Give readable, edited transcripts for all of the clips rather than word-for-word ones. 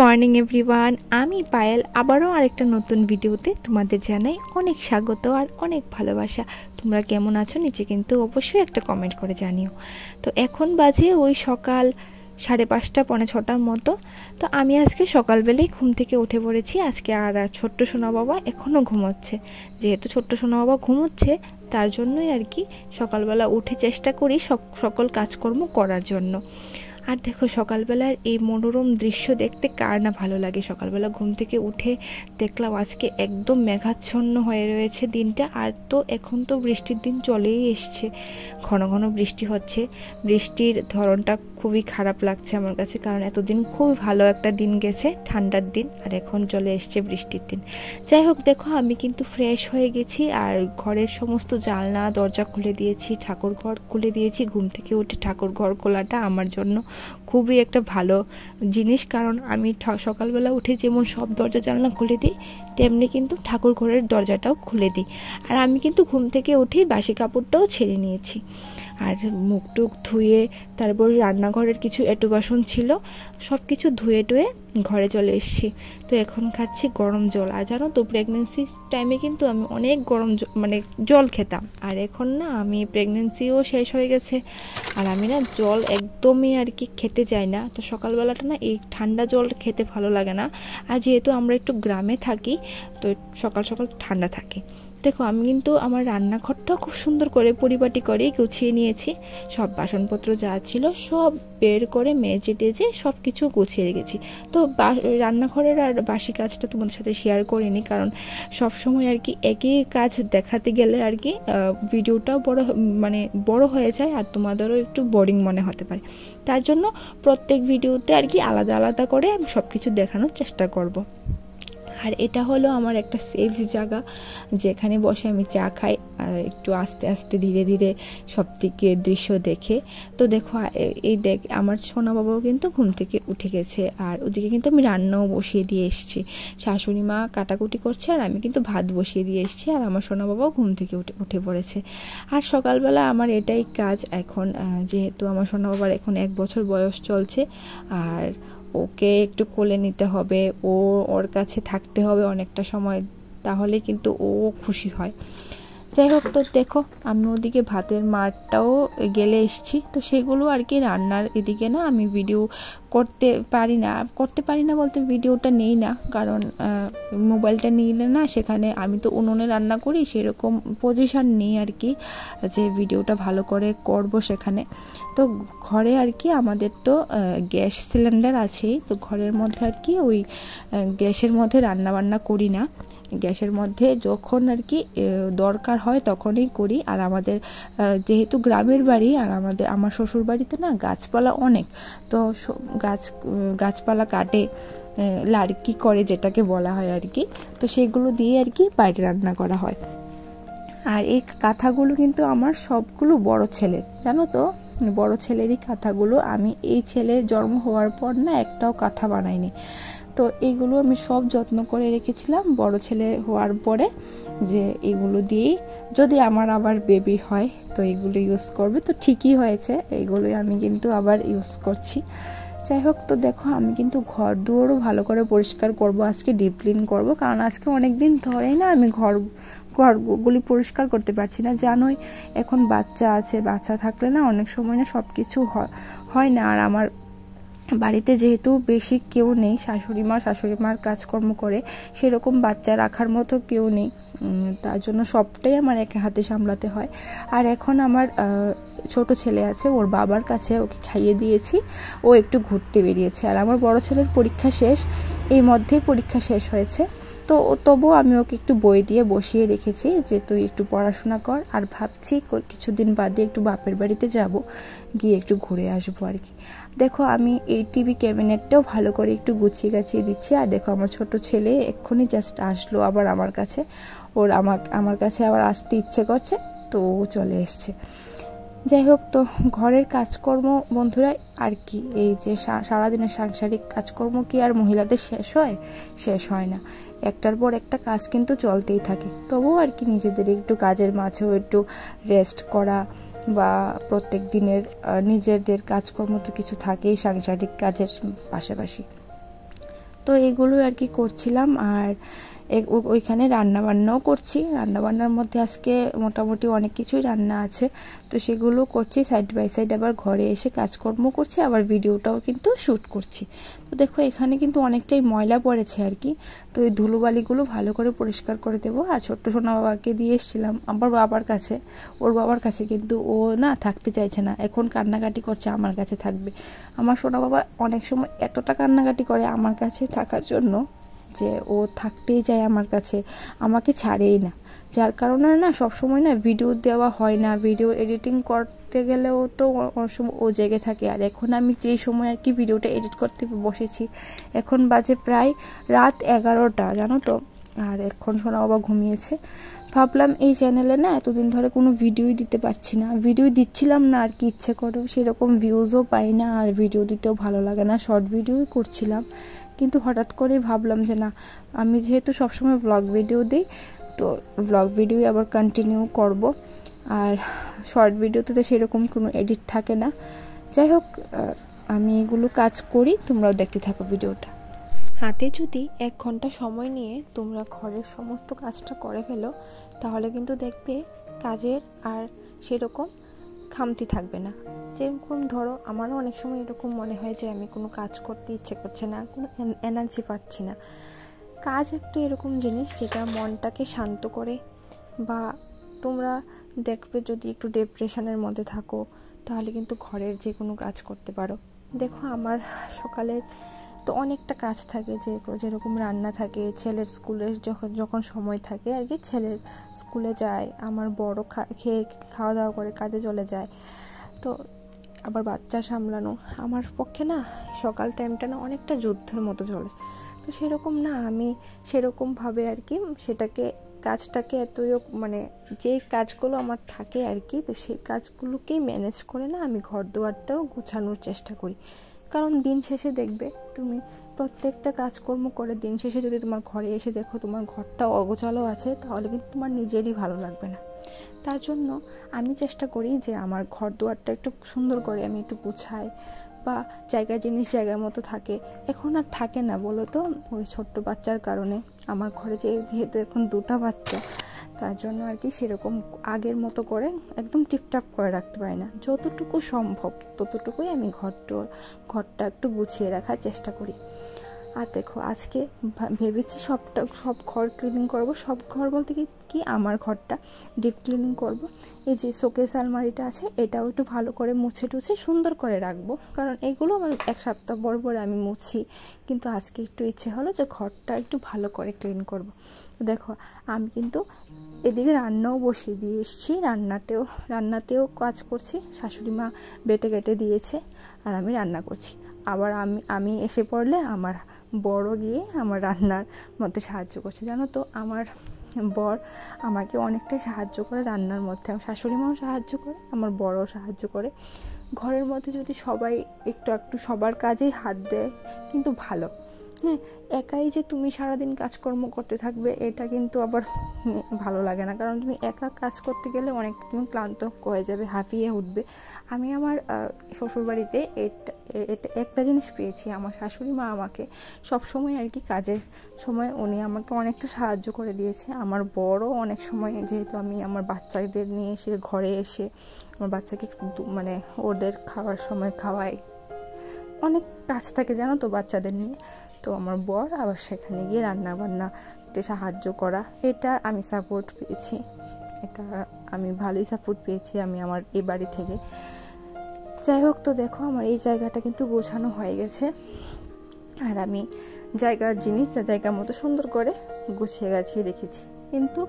Morning everyone, আমি পায়েল আবারও আরেকটা নতুন ভিডিওতে তোমাদের জানাই অনেক স্বাগত আর অনেক ভালোবাসা। তোমরা কেমন আছো নিচে কিন্তু অবশ্যই একটা কমেন্ট করে জানিও। তো এখন বাজে ওই সকাল 5:30 পৌনে 6টার মতো। তো আমি আজকে সকালবেলায় ঘুম থেকে উঠে পড়েছি। আজকে আর ছোট্ট সোনা বাবা এখনও ঘুমোচ্ছে। যেহেতু ছোট্ট সোনা বাবা ঘুমোচ্ছে তার জন্যই আর কি সকালবেলা উঠে চেষ্টা করি সকল কাজকর্ম করার জন্য। আর দেখো সকালবেলার এই মনোরম দৃশ্য দেখতে কার না ভালো লাগে। সকালবেলা ঘুম থেকে উঠে দেখলাম আজকে একদম মেঘাচ্ছন্ন হয়ে রয়েছে দিনটা। আর তো এখন তো বৃষ্টির দিন চলেই এসছে, ঘন ঘন বৃষ্টি হচ্ছে। বৃষ্টির ধরনটা খুবই খারাপ লাগছে আমার কাছে, কারণ এতদিন খুবই ভালো একটা দিন গেছে, ঠান্ডার দিন, আর এখন চলে এসছে বৃষ্টির দিন। যাই হোক, দেখো আমি কিন্তু ফ্রেশ হয়ে গেছি আর ঘরের সমস্ত জানলা দরজা খুলে দিয়েছি, ঠাকুর ঘর খুলে দিয়েছি। ঘুম থেকে উঠে ঠাকুর ঘর খোলাটা আমার জন্য খুবই একটা ভালো জিনিস, কারণ আমি সকালবেলা উঠে যেমন সব দরজা জানলা খুলে দিই তেমনি কিন্তু ঠাকুর ঘরের দরজাটাও খুলে দিই। আর আমি কিন্তু ঘুম থেকে উঠেই বাসি কাপড়টাও ছেড়ে নিয়েছি আর মুখ টুক ধুয়ে তারপর রান্নাঘরের কিছু এঁটো বাসন ছিল সব কিছু ধুয়ে টুয়ে ঘরে চলে এসেছি। তো এখন খাচ্ছি গরম জল। আর জানো তো প্রেগনেন্সির টাইমে কিন্তু আমি অনেক গরম জল খেতাম, আর এখন না আমি প্রেগনেন্সিও শেষ হয়ে গেছে আর আমি না জল একদমই আর কি খেতে চাই না। তো সকালবেলাটা না এই ঠান্ডা জল খেতে ভালো লাগে না। আর যেহেতু আমরা একটু গ্রামে থাকি তো সকাল সকাল ঠান্ডা থাকে। দেখো আমি কিন্তু আমার রান্নাঘরটাও খুব সুন্দর করে পরিপাটি করে গুছিয়ে নিয়েছি। সব বাসনপত্র যা ছিল সব বের করে মেজে টেজে সব কিছু গুছিয়ে রেখেছি। তো রান্নাঘরের আর বাসি কাজটা তোমাদের সাথে শেয়ার করিনি, কারণ সব সময় আর কি একই কাজ দেখাতে গেলে আর কি ভিডিওটাও বড় হয়ে যায় আর তোমাদেরও একটু বোরিং মনে হতে পারে। তার জন্য প্রত্যেক ভিডিওতে আর কি আলাদা আলাদা করে আমি সব কিছু দেখানোর চেষ্টা করব। আর এটা হলো আমার একটা সেফ জায়গা, যেখানে বসে আমি চা খাই একটু আস্তে আস্তে ধীরে ধীরে সব দিকে দৃশ্য দেখে। তো দেখো আমার সোনা বাবাও কিন্তু ঘুম থেকে উঠে গেছে আর ওদিকে কিন্তু আমি রান্নাও বসিয়ে দিয়ে এসেছি। শাশুড়ি মা কাটাকুটি করছে আর আমি কিন্তু ভাত বসিয়ে দিয়ে এসেছি, আর আমার সোনা বাবাও ঘুম থেকে উঠে পড়েছে। আর সকালবেলা আমার এটাই কাজ এখন, যেহেতু আমার সোনা বাবার এখন 1 বছর বয়স চলছে আর ওকে একটু কোলে নিতে হবে, ওর কাছে থাকতে হবে অনেকটা সময়, তাহলে কিন্তু ও খুশি হয়। যাই হোক, তো দেখো আমি ওদিকে ভাতের মাঠটাও গেলে এসেছি। তো সেগুলো আর কি রান্নার এদিকে না আমি ভিডিও করতে পারি না বলতে ভিডিওটা নেই না, কারণ মোবাইলটা নিলে না সেখানে আমি তো উনুনে রান্না করি, সেরকম পজিশন নেই আর কি যে ভিডিওটা ভালো করে করব সেখানে। তো ঘরে আর কি আমাদের তো গ্যাস সিলিন্ডার আছেই, তো ঘরের মধ্যে আর কি ওই গ্যাসের মধ্যে রান্না বান্না করি না। গ্যাসের মধ্যে যখন আর কি দরকার হয় তখনই করি। আর আমাদের যেহেতু গ্রামের বাড়ি আর আমার শ্বশুর বাড়িতে না গাছপালা অনেক, তো গাছপালা কাটে লাড়কি করে যেটাকে বলা হয় আর কি, তো সেগুলো দিয়ে আর কি বাইরে রান্না করা হয়। আর এই কাঁথাগুলো কিন্তু আমার সবগুলো বড় ছেলের, জানো তো, বড় ছেলেরই কাঁথাগুলো। আমি এই ছেলে জন্ম হওয়ার পর না একটাও কাঁথা বানাইনি। তো এইগুলো আমি সব যত্ন করে রেখেছিলাম বড় ছেলে হওয়ার পরে, যে এগুলো দিয়েই যদি আমার আবার বেবি হয় তো এগুলো ইউজ করবে। তো ঠিকই হয়েছে, এইগুলোই আমি কিন্তু আবার ইউজ করছি। যাই হোক, তো দেখো আমি কিন্তু ঘর দুয়ারও ভালো করে পরিষ্কার করব, আজকে ডিপ ক্লিন করব, কারণ আজকে অনেক দিন ধরে না আমি ঘরগুলি পরিষ্কার করতে পারছি না। জানোই এখন বাচ্চা আছে, বাচ্চা থাকলে না অনেক সময় না সব কিছু হয় না। আর আমার বাড়িতে যেহেতু বেশি কেউ নেই, শাশুড়ি মার কাজকর্ম করে, সেরকম বাচ্চা রাখার মতো কেউ নেই, তার জন্য সবটাই আমার একা হাতে সামলাতে হয়। আর এখন আমার ছোট ছেলে আছে, ওর বাবার কাছে, ওকে খাইয়ে দিয়েছি, ও একটু ঘুরতে বেরিয়েছে। আর আমার বড় ছেলের পরীক্ষা শেষ, এই মধ্যেই পরীক্ষা শেষ হয়েছে। তো তবুও আমি ওকে একটু বই দিয়ে বসিয়ে রেখেছি যে তুই একটু পড়াশোনা কর। আর ভাবছি কিছুদিন বাদে একটু বাপের বাড়িতে যাব, গিয়ে একটু ঘুরে আসবো আর কি। দেখো আমি এই টিভি ক্যাবিনেটটাও ভালো করে একটু গুছিয়ে গাছিয়ে দিচ্ছি। আর দেখো আমার ছোট ছেলে এক্ষুনি জাস্ট আসলো আবার আমার কাছে, ওর আমার কাছে আবার আসতে ইচ্ছে করছে, তো ও চলে এসছে। যাই হোক, তো ঘরের কাজকর্ম বন্ধুরা আর কি, এই যে সারাদিনের সাংসারিক কাজকর্ম কি আর মহিলাদের শেষ হয় না, একটার পর একটা কাজ কিন্তু চলতেই থাকে। তবুও আর কি নিজেদের একটু কাজের মাঝেও একটু রেস্ট করা বা প্রত্যেক দিনের নিজেদের কাজকর্ম তো কিছু থাকেই সাংসারিক কাজের পাশাপাশি। তো এগুলো আর কি করছিলাম। আর ওইখানে রান্নাবান্নাও করছি। রান্নাবান্নার মধ্যে আজকে মোটামুটি অনেক কিছুই রান্না আছে, তো সেগুলো করছি সাইড বাই সাইড। আবার ঘরে এসে কাজকর্ম করছি, আবার ভিডিওটাও কিন্তু শ্যুট করছি। তো দেখো এখানে কিন্তু অনেকটাই ময়লা পড়েছে আর কি। তো এই ধুলোবালিগুলো ভালো করে পরিষ্কার করে দেবো। আর ছোট্ট সোনা বাবাকে দিয়ে এসেছিলাম আমার বাবার কাছে, ওর বাবার কাছে, কিন্তু ও না থাকতে চাইছে না, এখন কান্নাকাটি করছে আমার কাছে থাকবে। আমার সোনা বাবা অনেক সময় এতটা কান্নাকাটি করে আমার কাছে থাকার জন্য যে ও থাকতেই চায় আমার কাছে, আমাকে ছাড়েই না। যার কারণে না সবসময় না ভিডিও দেওয়া হয় না, ভিডিও এডিটিং করতে গেলেও তো ও জেগে থাকে। আর এখন আমি যেই সময় আর কি ভিডিওটা এডিট করতে বসেছি, এখন বাজে প্রায় রাত 11টা, জানো তো। আর এখন সোনা বাবা ঘুমিয়েছে। ভাবলাম এই চ্যানেলে না এতদিন ধরে কোনো ভিডিওই দিতে পারছি না, ভিডিও দিচ্ছিলাম না আর কি ইচ্ছে করেও, সেরকম ভিউজও পাই না, আর ভিডিও দিতেও ভালো লাগে না, শর্ট ভিডিওই করছিলাম। কিন্তু হঠাৎ করেই ভাবলাম যে না, আমি যেহেতু সবসময় ব্লগ ভিডিও দিই, তো ব্লগ ভিডিও আবার কন্টিনিউ করব। আর শর্ট ভিডিওতে তো সেরকম কোনো এডিট থাকে না। যাই হোক, আমি এগুলো কাজ করি, তোমরাও দেখতে থাকো ভিডিওটা। হাতে যদি 1 ঘন্টা সময় নিয়ে তোমরা ঘরের সমস্ত কাজটা করে ফেলো, তাহলে কিন্তু দেখবে কাজের আর সেরকম খামতি থাকবে না। যেরকম ধরো আমারও অনেক সময় এরকম মনে হয় যে আমি কোনো কাজ করতে ইচ্ছে করছে না, কোনো এনার্জি পাচ্ছি না। কাজ একটা এরকম জিনিস যেটা মনটাকে শান্ত করে। বা তোমরা দেখবে যদি একটু ডিপ্রেশনের মধ্যে থাকো, তাহলে কিন্তু ঘরের যে কোনো কাজ করতে পারো। দেখো আমার সকালের তো অনেকটা কাজ থাকে, যেরকম রান্না থাকে, ছেলের স্কুলের যখন সময় থাকে আর কি, ছেলের স্কুলে যায়, আমার বড় খেয়ে খাওয়া দাওয়া করে কাজে চলে যায়। তো আবার বাচ্চা সামলানো আমার পক্ষে না সকাল টাইমটা না অনেকটা যুদ্ধের মতো চলে। তো সেরকম না, আমি সেরকমভাবে আর কি কাজটাকে এতই মানে যেই কাজগুলো আমার থাকে আর কি, তো সেই কাজগুলোকেই ম্যানেজ করে না আমি ঘর দুয়ারটাও গুছানোর চেষ্টা করি। কারণ দিন শেষে দেখবে তুমি প্রত্যেকটা কাজকর্ম করে দিন শেষে যদি তোমার ঘরে এসে দেখো তোমার ঘরটা অগোছালো আছে, তাহলে কিন্তু তোমার নিজেরই ভালো লাগবে না। তার জন্য আমি চেষ্টা করি যে আমার ঘর দুয়ারটা একটু সুন্দর করে আমি একটু গুছাই, বা জিনিস জায়গার মতো থাকে। এখন আর থাকে না বলো তো, ওই ছোট্ট বাচ্চার কারণে। আমার ঘরে যেহেতু এখন 2টা বাচ্চা, তার জন্য আর কি সেরকম আগের মতো করে একদম টিপটাপ করে রাখতে পারি না। যতটুকু সম্ভব ততটুকুই আমি ঘরটা একটু গুছিয়ে রাখার চেষ্টা করি। আর দেখো আজকে ভেবেছি সব ঘর ক্লিনিং করব। সব ঘর বলতে কি আমার ঘরটা ডিপ ক্লিনিং করব। এই যে শোকেস আলমারিটা আছে, এটাও একটু ভালো করে মুছে টুছে সুন্দর করে রাখবো, কারণ এগুলো আমার 1 সপ্তাহ পর আমি মুছি। কিন্তু আজকে একটু ইচ্ছে হলো যে ঘরটা একটু ভালো করে ক্লিন করব। দেখো আমি কিন্তু এদিকে রান্নাও বসিয়ে দিয়ে এসেছি, রান্নাতেও কাজ করছি। শাশুড়ি মা বেটে কেটে দিয়েছে আর আমি রান্না করছি। আবার আমি এসে পড়লে আমার বড় গিয়ে আমার রান্নার মধ্যে সাহায্য করছে। জানো তো আমার বর আমাকে অনেকটাই সাহায্য করে রান্নার মধ্যে। আমার শাশুড়ি মাও সাহায্য করে, আমার বড়ও সাহায্য করে। ঘরের মধ্যে যদি সবাই একটু সবার কাজেই হাত দেয় কিন্তু ভালো। হ্যাঁ, একাই যে তুমি সারাদিন কাজকর্ম করতে থাকবে এটা কিন্তু আবার ভালো লাগে না, কারণ তুমি একা কাজ করতে গেলে অনেকটা তুমি ক্লান্ত হয়ে যাবে, হাঁপিয়ে উঠবে। আমি আমার শ্বশুরবাড়িতে একটা জিনিস পেয়েছি, আমার শাশুড়ি মা আমাকে সবসময় আর কি কাজের সময় উনি আমাকে অনেকটা সাহায্য করে দিয়েছে। আমার বড় অনেক সময়, যেহেতু আমি আমার বাচ্চাদের নিয়ে এসে ঘরে এসে আমার বাচ্চাকে মানে ওদের খাওয়ার সময় খাওয়াই, অনেক কাজ থাকে জানো তো বাচ্চাদের নিয়ে। তো আমার বর আবার সেখানে গিয়ে রান্না বান্নাতে সাহায্য করা, এটা আমি সাপোর্ট পেয়েছি, এটা আমি ভালোই সাপোর্ট পেয়েছি আমি আমার এই বাড়ি থেকে। যাই হোক, তো দেখো আমার এই জায়গাটা কিন্তু গোছানো হয়ে গেছে, আর আমি জায়গার মতো সুন্দর করে গুছিয়ে গাছিয়ে রেখেছি। কিন্তু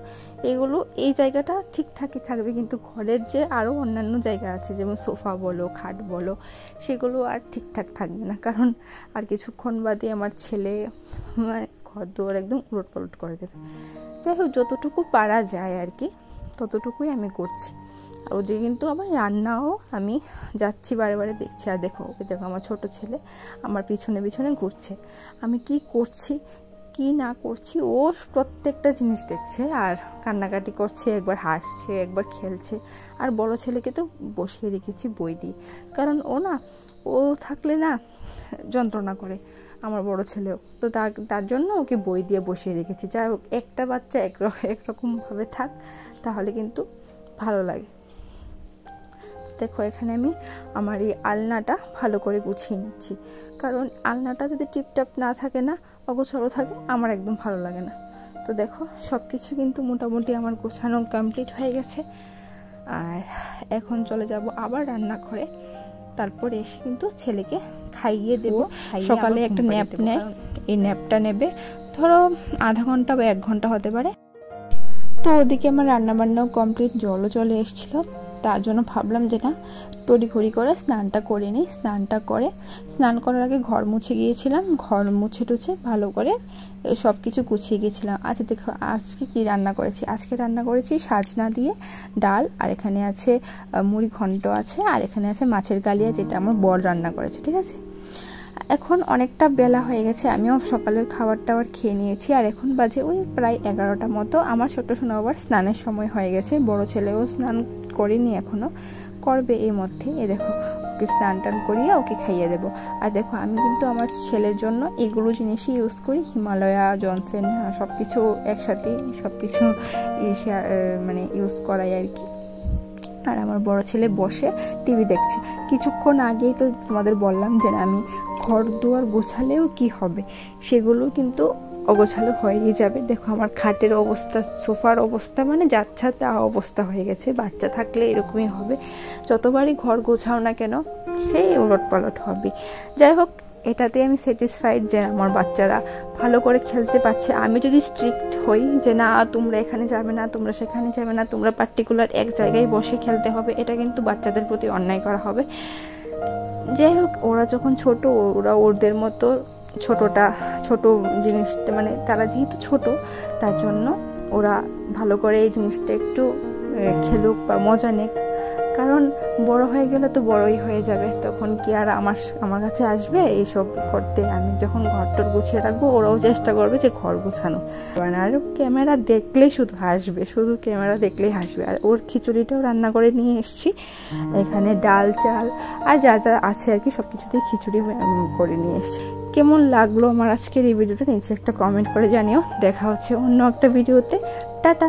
এই জায়গাটা ঠিকঠাকই থাকবে, কিন্তু ঘরের যে আরও অন্যান্য জায়গা আছে, যেমন সোফা বলো, খাট বলো, সেগুলো আর ঠিকঠাক থাকবে না, কারণ আর কিছুক্ষণ বাদে আমার ছেলে ঘর দুয়ার একদম উলটপালট করে দেবে। যাই হোক, যতটুকু পারা যায় আর কি ততটুকুই আমি করছি। আর ওদিকে কিন্তু আমার রান্নাও আমি যাচ্ছি বারে দেখছি। আর দেখো আমার ছোট ছেলে আমার পিছনে ঘুরছে, আমি কি করছি কি না করছি ও প্রত্যেকটা জিনিস দেখছে আর কান্নাকাটি করছে, একবার হাসছে একবার খেলছে। আর বড় ছেলেকে তো বসিয়ে রেখেছি বই দিয়ে, কারণ ও থাকলে না যন্ত্রণা করে। আমার বড় ছেলেও, তো তার জন্য ওকে বই দিয়ে বসিয়ে রেখেছি। যাই হোক, একটা বাচ্চা একরকমভাবে থাক, তাহলে কিন্তু ভালো লাগে। দেখো এখানে আমি আমার এই আলনাটা ভালো করে গুছিয়ে নিচ্ছি, কারণ আলনাটা যদি টিপটাপ না থাকে না, অগোছালো থাকে, আমার একদম ভালো লাগে না। তো দেখো সব কিছু কিন্তু মোটামুটি আমার গোছানো কমপ্লিট হয়ে গেছে। আর এখন চলে যাব আবার রান্নাঘরে, তারপরে এসে কিন্তু ছেলেকে খাইয়ে দেব। সকালে একটা ন্যাপ নেয়, এই ন্যাপটা নেবে ধরো আধা ঘন্টা বা 1 ঘন্টা হতে পারে। তো ওদিকে আমার রান্নাবান্নাও কমপ্লিট, জলও চলে এসেছিলো, তার জন্য ভাবলাম যে না তড়িঘড়ি করে স্নানটা করে নিই। স্নান করার আগে ঘর মুছে গিয়েছিলাম, ঘর মুছে টুছে ভালো করে সব কিছু গুছিয়ে গিয়েছিলাম। আচ্ছা দেখো আজকে কি রান্না করেছি। আজকে রান্না করেছি সাজনা দিয়ে ডাল, আর এখানে আছে মুড়ি ঘন্ট আছে, আর এখানে আছে মাছের কালিয়া, যেটা আমার বর রান্না করেছে। ঠিক আছে, এখন অনেকটা বেলা হয়ে গেছে, আমিও সকালের খাবার টাবার খেয়ে নিয়েছি। আর এখন বাজে ওই প্রায় 11টা মতো। আমার ছোট সোনা আবার স্নানের সময় হয়ে গেছে, বড় ছেলেও স্নান করেনি, এখনও করবে এই মধ্যে। এ দেখো ওকে স্নান টান করিয়ে ওকে খাইয়ে দেবো। আর দেখো আমি কিন্তু আমার ছেলের জন্য এগুলো জিনিসই ইউজ করি, হিমালয়া, জনসন, সব কিছু একসাথেই সব কিছু মানে ইউজ করাই আর কি। আর আমার বড় ছেলে বসে টিভি দেখছে। কিছুক্ষণ আগেই তো তোমাদের বললাম যে আমি ঘর দুয়ার গোছালেও কি হবে, সেগুলো কিন্তু অগোছালো হয়েই যাবে। দেখো আমার খাটের অবস্থা, সোফার অবস্থা, মানে যাচ্ছা তা অবস্থা হয়ে গেছে। বাচ্চা থাকলে এরকমই হবে, যতবারই ঘর গোছাও না কেন সেই উলটপালট হবে। যাই হোক, এটাতে আমি স্যাটিসফাইড যে আমার বাচ্চারা ভালো করে খেলতে পারছে। আমি যদি স্ট্রিক্ট হই যে না তোমরা এখানে যাবে না, তোমরা সেখানে যাবে না, তোমরা পার্টিকুলার এক জায়গায় বসে খেলতে হবে, এটা কিন্তু বাচ্চাদের প্রতি অন্যায় করা হবে। যাই হোক, ওরা যখন ছোট, ওরা ওদের মতো ছোট জিনিসটা, মানে তারা যেহেতু ছোট, তার জন্য ওরা ভালো করে এই জিনিসটা একটু খেলুক বা মজা নেক। কারণ বড় হয়ে গেলে তো বড়ই হয়ে যাবে, তখন কি আর আমার কাছে আসবে এইসব করতে। আমি যখন ঘরটর গুছিয়ে রাখবো, ওরাও চেষ্টা করবে যে ঘর গোছানো। আর ক্যামেরা দেখলেই শুধু হাসবে, শুধু ক্যামেরা দেখলেই হাসবে। আর ওর খিচুড়িটাও রান্না করে নিয়ে এসেছি, এখানে ডাল চাল আর যা যা আছে আর কি সব কিছুতেই খিচুড়ি করে নিয়ে এসেছি। কেমন লাগলো আমার আজকের এই ভিডিওটা নিচে একটা কমেন্ট করে জানিও। দেখা হচ্ছে অন্য একটা ভিডিওতে। টাটা।